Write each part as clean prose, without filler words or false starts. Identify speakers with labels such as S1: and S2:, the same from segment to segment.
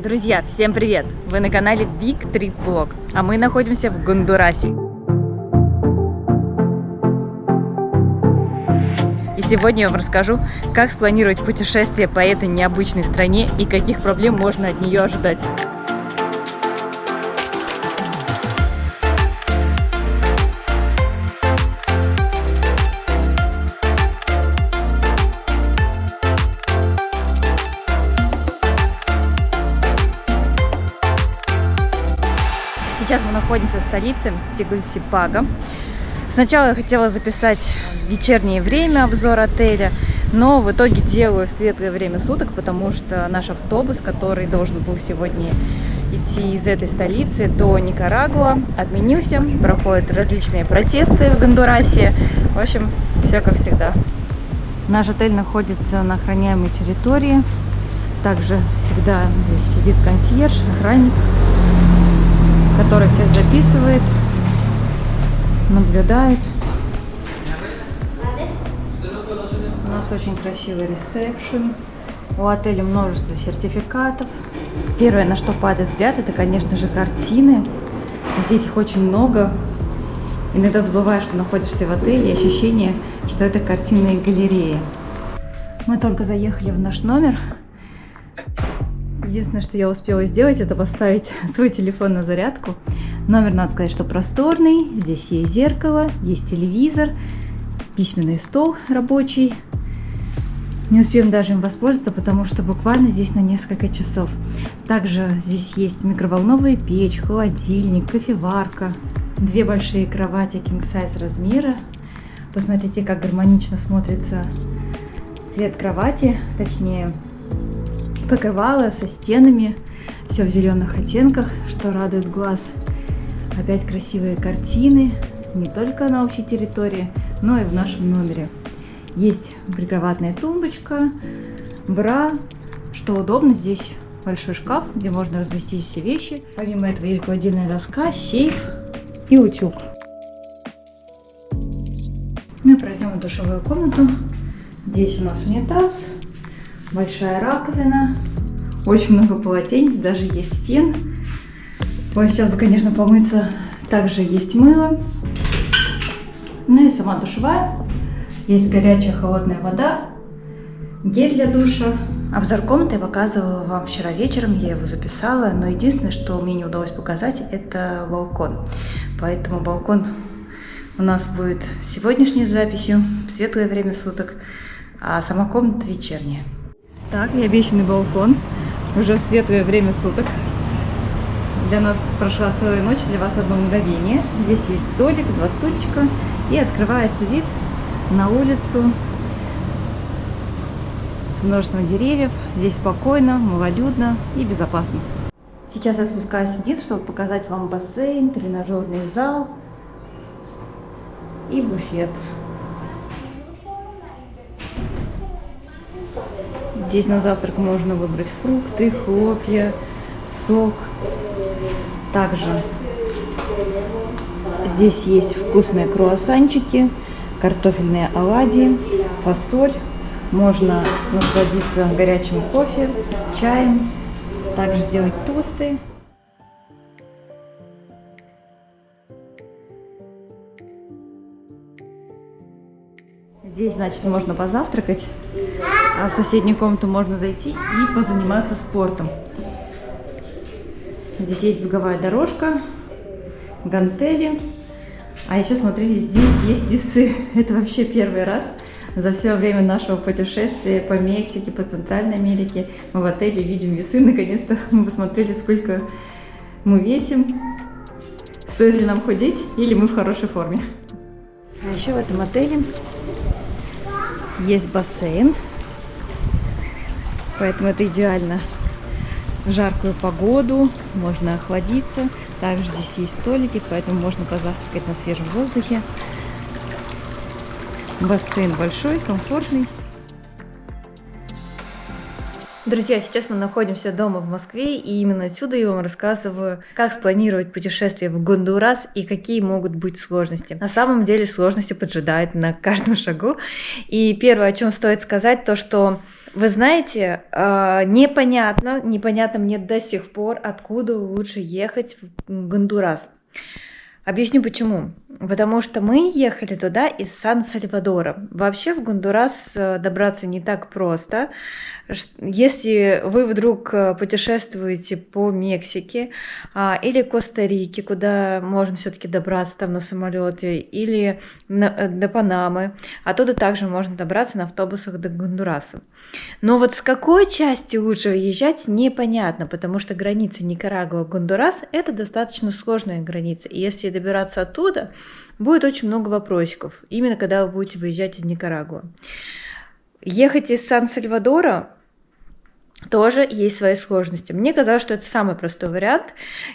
S1: Друзья, всем привет! Вы на канале Big Trip Vlog, а мы находимся в Гондурасе. И сегодня я вам расскажу, как спланировать путешествие по этой необычной стране и каких проблем можно от нее ожидать. Сейчас мы находимся в столице Тегулсипага. Сначала я хотела записать вечернее время обзор отеля, но в итоге делаю в светлое время суток, потому что наш автобус, который должен был сегодня идти из этой столицы до Никарагуа, отменился. Проходят различные протесты в Гондурасе. В общем, все как всегда. Наш отель находится на охраняемой территории. Также всегда здесь сидит консьерж, охранник, который всех записывает, наблюдает. У нас очень красивый ресепшн. У отеля множество сертификатов. Первое, на что падает взгляд, это, конечно же, картины. Здесь их очень много. Иногда забываешь, что находишься в отеле, и ощущение, что это картинные галереи. Мы только заехали в наш номер. Единственное, что я успела сделать, это поставить свой телефон на зарядку. Номер, надо сказать, что просторный. Здесь есть зеркало, есть телевизор, письменный стол рабочий. Не успеем даже им воспользоваться, потому что буквально здесь на несколько часов. Также здесь есть микроволновая печь, холодильник, кофеварка, две большие кровати king size размера. Посмотрите, как гармонично смотрится цвет кровати, точнее покрывало со стенами, все в зеленых оттенках, что радует глаз. Опять красивые картины, не только на общей территории, но и в нашем номере. Есть прикроватная тумбочка, бра, что удобно, здесь большой шкаф, где можно разместить все вещи. Помимо этого есть гладильная доска, сейф и утюг. Мы пройдем в душевую комнату. Здесь у нас унитаз, большая раковина, очень много полотенец, даже есть фен. Ой, сейчас бы, конечно, помыться. Также есть мыло. Ну и сама душевая. Есть горячая, холодная вода, гель для душа. Обзор комнаты я показывала вам вчера вечером, я его записала, но единственное, что мне не удалось показать, это балкон. Поэтому балкон у нас будет сегодняшней записью в светлое время суток, а сама комната вечерняя. Так, и обещанный балкон уже в светлое время суток. Для нас прошла целая ночь, для вас одно мгновение. Здесь есть столик, два стульчика, и открывается вид на улицу с множеством деревьев. Здесь спокойно, малолюдно и безопасно. Сейчас я спускаюсь вниз, чтобы показать вам бассейн, тренажерный зал и буфет. Здесь на завтрак можно выбрать фрукты, хлопья, сок. Также здесь есть вкусные круассанчики, картофельные оладьи, фасоль. Можно насладиться горячим кофе, чаем. Также сделать тосты. Здесь, значит, можно позавтракать, а в соседнюю комнату можно зайти и позаниматься спортом. Здесь есть беговая дорожка, гантели. А еще, смотрите, здесь есть весы. Это вообще первый раз за все время нашего путешествия по Мексике, по Центральной Америке. Мы в отеле видим весы. Наконец-то мы посмотрели, сколько мы весим. Стоит ли нам худеть или мы в хорошей форме. А еще в этом отеле есть бассейн. Поэтому это идеально в жаркую погоду, можно охладиться. Также здесь есть столики, поэтому можно позавтракать на свежем воздухе. Бассейн большой, комфортный. Друзья, сейчас мы находимся дома в Москве, и именно отсюда я вам рассказываю, как спланировать путешествие в Гондурас и какие могут быть сложности. На самом деле сложности поджидают на каждом шагу. И первое, о чем стоит сказать, то что Вы знаете, непонятно мне до сих пор, откуда лучше ехать в Гондурас. Объясню почему. Потому что мы ехали туда из Сан-Сальвадора. Вообще в Гондурас добраться не так просто. Если вы вдруг путешествуете по Мексике или Коста-Рике, куда можно все-таки добраться там на самолете, или до Панамы, оттуда также можно добраться на автобусах до Гондураса. Но вот с какой части лучше въезжать, непонятно, потому что граница Никарагуа-Гондурас – это достаточно сложная граница. И если добираться оттуда, будет очень много вопросиков, именно когда вы будете выезжать из Никарагуа. Ехать из Сан-Сальвадора тоже есть свои сложности. Мне казалось, что это самый простой вариант.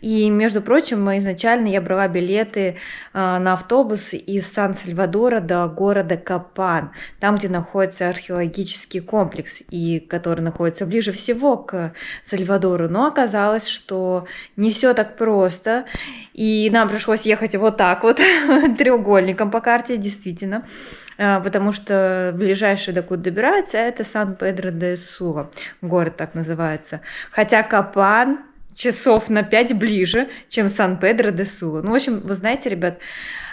S1: И, между прочим, изначально я брала билеты на автобус из Сан-Сальвадора до города Капан, там, где находится археологический комплекс, и который находится ближе всего к Сальвадору. Но оказалось, что не все так просто. И нам пришлось ехать вот так вот, треугольником по карте, действительно. Потому что ближайший, докуда добирается, это Сан-Педро-де-Сула, город так называется. Хотя Капан часов на 5 ближе, чем Сан-Педро-де-Сула. Ну, в общем, вы знаете, ребят,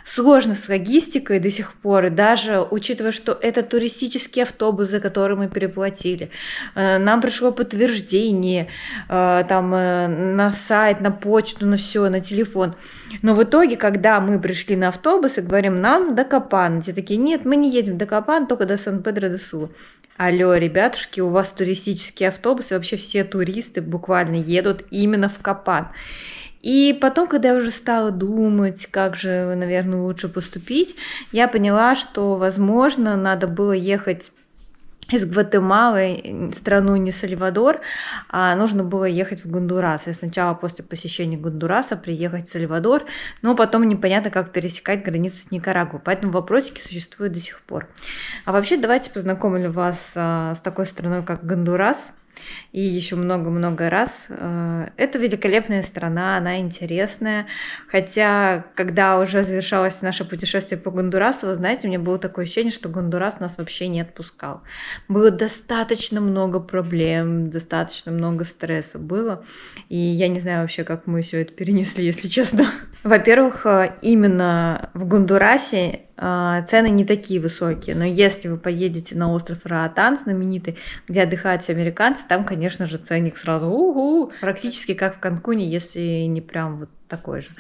S1: сложно с логистикой до сих пор, и даже учитывая, что это туристический автобус, за который мы переплатили, нам пришло подтверждение там на сайт, на почту, на все, на телефон. Но в итоге, когда мы пришли на автобус и говорим, нам до Капан, те такие, нет, мы не едем до Капан, только до Сан-Педро-де-Сула. Алло, ребятушки, у вас туристический автобус, и вообще все туристы буквально едут именно в Капан. И потом, когда я уже стала думать, как же, наверное, лучше поступить, я поняла, что, возможно, надо было ехать из Гватемалы, страну не Сальвадор, а нужно было ехать в Гондурас. И сначала после посещения Гондураса приехать в Сальвадор, но потом непонятно, как пересекать границу с Никарагуа. Поэтому вопросики существуют до сих пор. А вообще давайте познакомлю вас с такой страной, как Гондурас. И еще много-много раз. Это великолепная страна, она интересная. Хотя, когда уже завершалось наше путешествие по Гондурасу, вы знаете, у меня было такое ощущение, что Гондурас нас вообще не отпускал. Было достаточно много проблем, достаточно много стресса было. И я не знаю вообще, как мы все это перенесли, если честно. Во-первых, именно в Гондурасе цены не такие высокие, но если вы поедете на остров Роатан, знаменитый, где отдыхают все американцы, там, конечно же, ценник сразу практически как в Канкуне, если не прям вот такой же.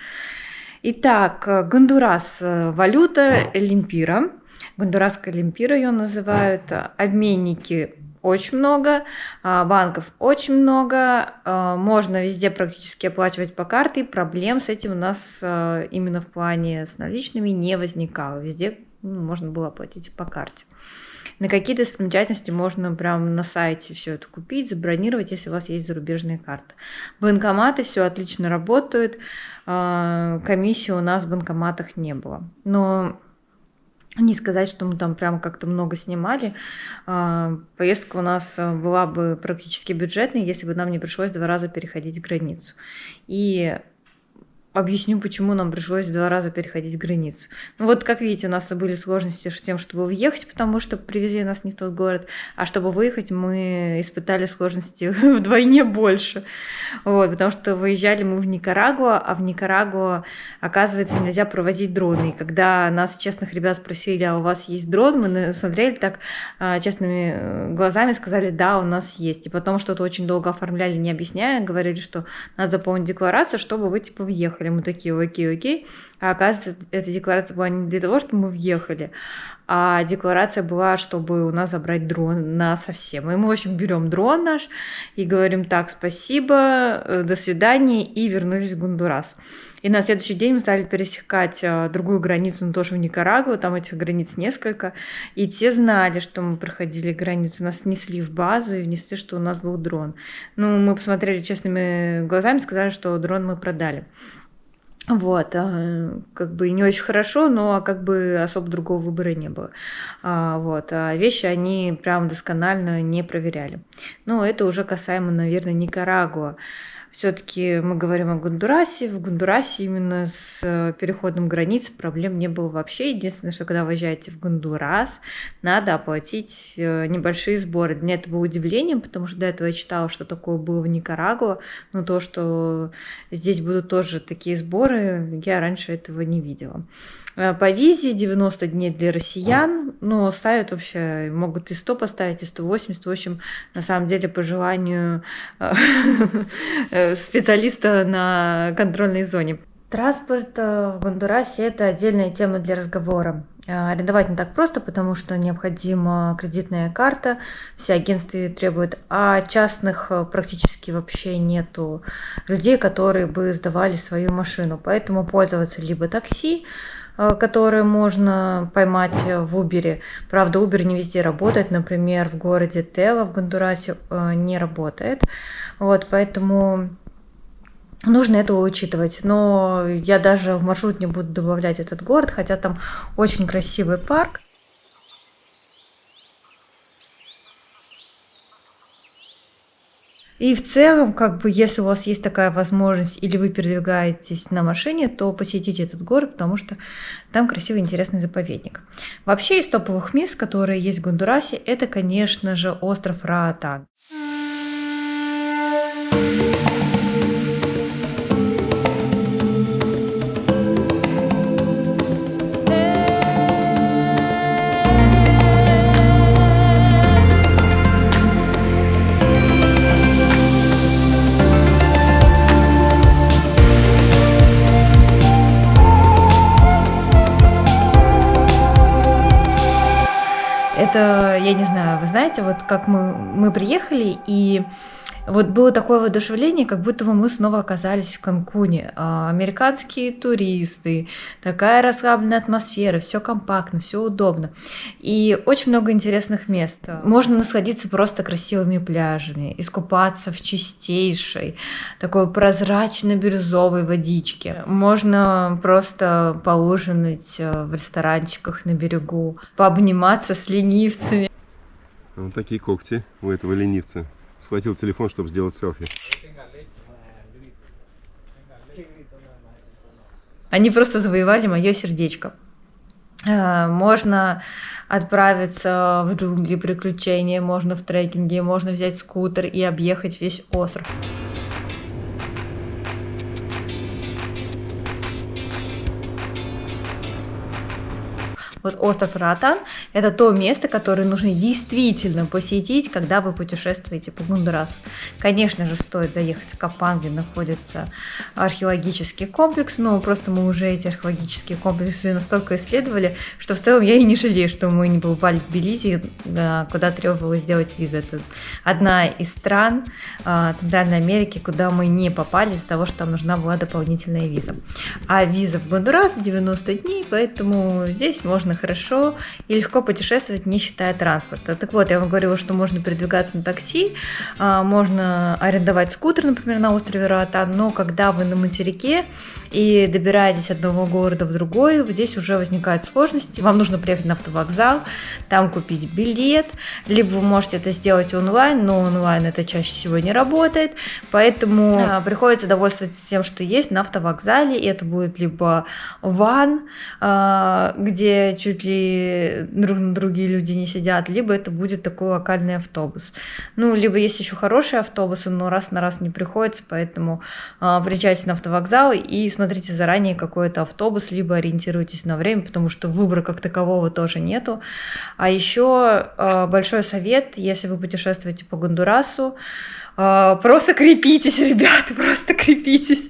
S1: Итак, Гондурас, валюта лемпира, гондурасская лемпира ее называют, обменники очень много, банков очень много, можно везде практически оплачивать по карте, проблем с этим у нас именно в плане с наличными не возникало, везде можно было оплатить по карте. На какие-то достопримечательности можно прямо на сайте все это купить, забронировать, если у вас есть зарубежная карта. Банкоматы все отлично работают, комиссии у нас в банкоматах не было, но не сказать, что мы там прям как-то много снимали. Поездка у нас была бы практически бюджетной, если бы нам не пришлось 2 раза переходить границу. И объясню, почему нам пришлось 2 раза переходить границу. Ну вот, как видите, у нас были сложности с тем, чтобы въехать, потому что привезли нас не в тот город, а чтобы выехать, мы испытали сложности вдвойне больше. Вот, потому что выезжали мы в Никарагуа, а в Никарагуа, оказывается, нельзя провозить дроны. И когда нас, честных ребят, спросили, а у вас есть дрон, мы смотрели так честными глазами, сказали, да, у нас есть. И потом что-то очень долго оформляли, не объясняя, говорили, что надо заполнить декларацию, чтобы вы, типа, въехали. Мы такие, окей. А оказывается, эта декларация была не для того, чтобы мы въехали, а декларация была, чтобы у нас забрать дрон на совсем. И мы, в общем, берем дрон наш и говорим, так, спасибо, до свидания, и вернулись в Гондурас. И на следующий день мы стали пересекать другую границу, но тоже в Никарагуа, там этих границ несколько, и те знали, что мы проходили границу, нас снесли в базу и внесли, что у нас был дрон. Ну, мы посмотрели честными глазами, сказали, что дрон мы продали. Вот, как бы не очень хорошо, но как бы особо другого выбора не было. Вот, а вещи они прям досконально не проверяли. Но это уже касаемо, наверное, Никарагуа. Все-таки мы говорим о Гондурасе. В Гондурасе именно с переходом границ проблем не было вообще. Единственное, что когда выезжаете в Гондурас, надо оплатить небольшие сборы. Для меня это было удивлением, потому что до этого я читала, что такое было в Никарагуа, но то, что здесь будут тоже такие сборы, я раньше этого не видела. По визе 90 дней для россиян, но ставят вообще, могут и 100 поставить, и 180, в общем, на самом деле по желанию специалиста на контрольной зоне. Транспорт в Гондурасе – это отдельная тема для разговора. Арендовать не так просто, потому что необходима кредитная карта, все агентства требуют, а частных практически вообще нету людей, которые бы сдавали свою машину. Поэтому пользоваться либо такси, которые можно поймать в Uber. Правда, Uber не везде работает, например, в городе Тела в Гондурасе не работает. Вот, поэтому нужно это учитывать. Но я даже в маршрут не буду добавлять этот город, хотя там очень красивый парк. И в целом, если у вас есть такая возможность или вы передвигаетесь на машине, то посетите этот город, потому что там красивый, интересный заповедник. Вообще из топовых мест, которые есть в Гондурасе, это, конечно же, остров Роатан. Это, я не знаю, вы знаете, вот как мы приехали, и вот было такое воодушевление, как будто бы мы снова оказались в Канкуне. Американские туристы, такая расслабленная атмосфера, все компактно, все удобно. И очень много интересных мест. Можно насладиться просто красивыми пляжами, искупаться в чистейшей, такой прозрачно-бирюзовой водичке. Можно просто поужинать в ресторанчиках на берегу, пообниматься с ленивцами.
S2: Вот такие когти у этого ленивца. Схватил телефон, чтобы сделать селфи.
S1: Они просто завоевали мое сердечко. Можно отправиться в джунгли приключения, можно в трекинге, можно взять скутер и объехать весь остров. Вот остров Роатан – это то место, которое нужно действительно посетить, когда вы путешествуете по Гондурасу. Конечно же, стоит заехать в Капан, где находится археологический комплекс, но просто мы уже эти археологические комплексы настолько исследовали, что в целом я и не жалею, что мы не побывали в Белизе, куда требовалось сделать визу. Это одна из стран Центральной Америки, куда мы не попали из-за того, что там нужна была дополнительная виза. А виза в Гондурас 90 дней, поэтому здесь можно хорошо и легко путешествовать, не считая транспорта. Так вот, я вам говорила, что можно передвигаться на такси, можно арендовать скутер, например, на острове Роатан, но когда вы на материке и добираетесь от одного города в другой, здесь уже возникают сложности. Вам нужно приехать на автовокзал, там купить билет, либо вы можете это сделать онлайн, но онлайн это чаще всего не работает, поэтому приходится довольствоваться тем, что есть на автовокзале, и это будет либо ван, где чуть ли друг на другие люди не сидят, либо это будет такой локальный автобус. Ну, либо есть еще хорошие автобусы, но раз на раз не приходится, поэтому приезжайте на автовокзал и смотрите заранее какой-то автобус, либо ориентируйтесь на время, потому что выбора как такового тоже нету. А еще большой совет, если вы путешествуете по Гондурасу, просто крепитесь, ребята, просто крепитесь.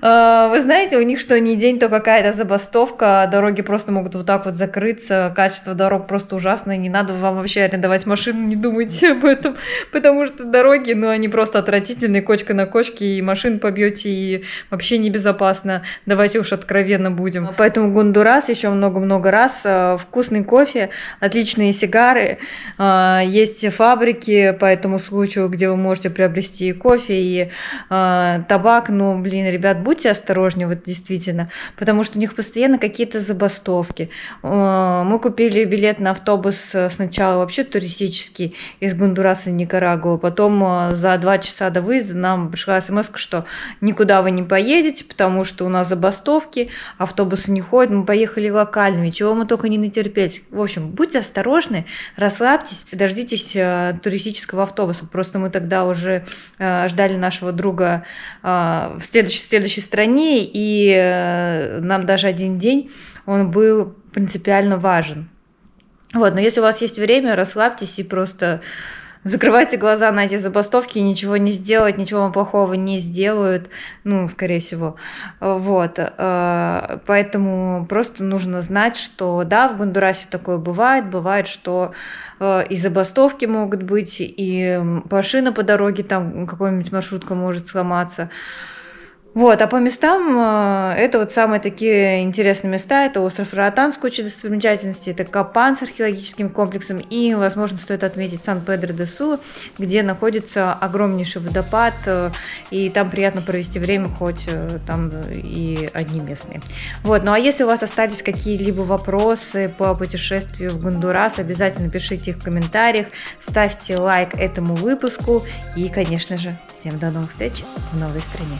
S1: Вы знаете, у них что ни день, то какая-то забастовка, дороги просто могут вот так вот закрыться, качество дорог просто ужасное, не надо вам вообще арендовать машину, не думайте об этом, потому что дороги, ну, они просто отвратительные, кочка на кочке, и машин побьете, и вообще небезопасно, давайте уж откровенно будем. Поэтому Гондурас еще много-много раз, вкусный кофе, отличные сигары, есть фабрики по этому случаю, где вы можете приобрести, и кофе, и табак. Ну, блин, ребят, будьте осторожнее, вот действительно, потому что у них постоянно какие-то забастовки. Мы купили билет на автобус сначала вообще туристический из Гондураса в Никарагуа, потом за 2 часа до выезда нам пришла смс, что никуда вы не поедете, потому что у нас забастовки, автобусы не ходят, мы поехали локальными, чего мы только не натерпелись. В общем, будьте осторожны, расслабьтесь, дождитесь туристического автобуса. Просто мы тогда уже ждали нашего друга в следующей стране, и нам даже один день он был принципиально важен. Вот, но если у вас есть время, расслабьтесь и просто закрывайте глаза на эти забастовки, и ничего не сделать, ничего вам плохого не сделают, ну, скорее всего. Вот, поэтому просто нужно знать, что да, в Гондурасе такое бывает, что и забастовки могут быть, и машина по дороге, там какая-нибудь маршрутка может сломаться. Вот, а по местам, это вот самые такие интересные места, это остров Ротан с кучей достопримечательностей, это Капан с археологическим комплексом, и, возможно, стоит отметить Сан-Педро-де-Сулу, где находится огромнейший водопад, и там приятно провести время, хоть там и одни местные. Вот, ну а если у вас остались какие-либо вопросы по путешествию в Гондурас, обязательно пишите их в комментариях, ставьте лайк этому выпуску, и, конечно же, всем до новых встреч в новой стране.